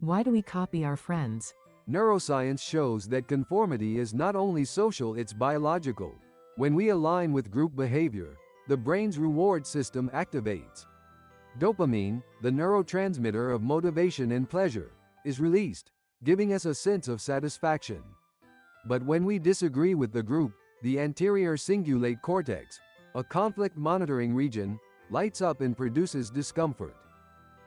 Why do we copy our friends? Neuroscience shows that conformity is not only social, it's biological. When we align with group behavior, the brain's reward system activates. Dopamine, the neurotransmitter of motivation and pleasure, is released, giving us a sense of satisfaction. But when we disagree with the group, the anterior cingulate cortex, a conflict monitoring region, lights up and produces discomfort.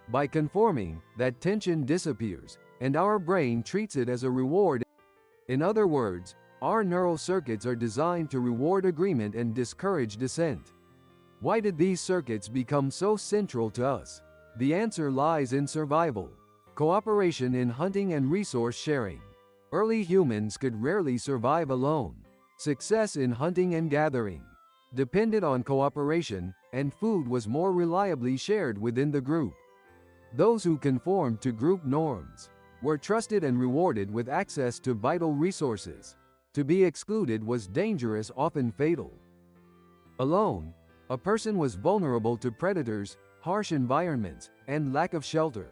By conforming, that tension disappears, and our brain treats it as a reward. In other words, our neural circuits are designed to reward agreement and discourage dissent. Why did these circuits become so central to us? The answer lies in survival. Cooperation in hunting and resource sharing. Early humans could rarely survive alone. Success in hunting and gathering depended on cooperation, and food was more reliably shared within the group. Those who conformed to group norms were trusted and rewarded with access to vital resources. To be excluded was dangerous, often fatal. Alone, a person was vulnerable to predators, harsh environments, and lack of shelter.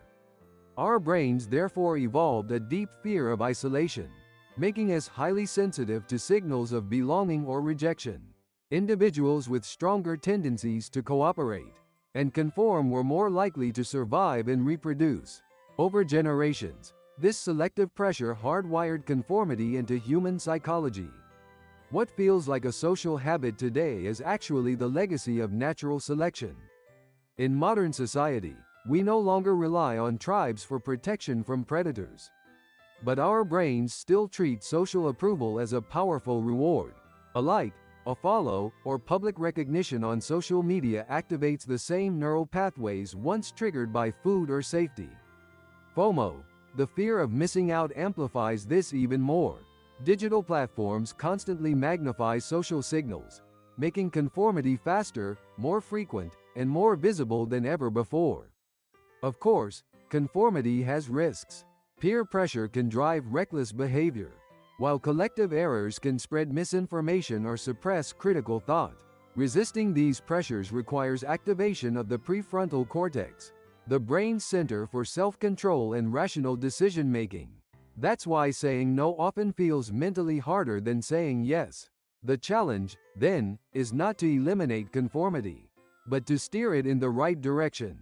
Our brains therefore evolved a deep fear of isolation, making us highly sensitive to signals of belonging or rejection. Individuals with stronger tendencies to cooperate and conform were more likely to survive and reproduce. Over generations, this selective pressure hardwired conformity into human psychology. What feels like a social habit today is actually the legacy of natural selection. In modern society, we no longer rely on tribes for protection from predators. But our brains still treat social approval as a powerful reward. A like, a follow, or public recognition on social media activates the same neural pathways once triggered by food or safety. FOMO, the fear of missing out, amplifies this even more. Digital platforms constantly magnify social signals, making conformity faster, more frequent, and more visible than ever before. Of course, conformity has risks. Peer pressure can drive reckless behavior, while collective errors can spread misinformation or suppress critical thought. Resisting these pressures requires activation of the prefrontal cortex, the brain's center for self-control and rational decision-making. That's why saying no often feels mentally harder than saying yes. The challenge, then, is not to eliminate conformity, but to steer it in the right direction.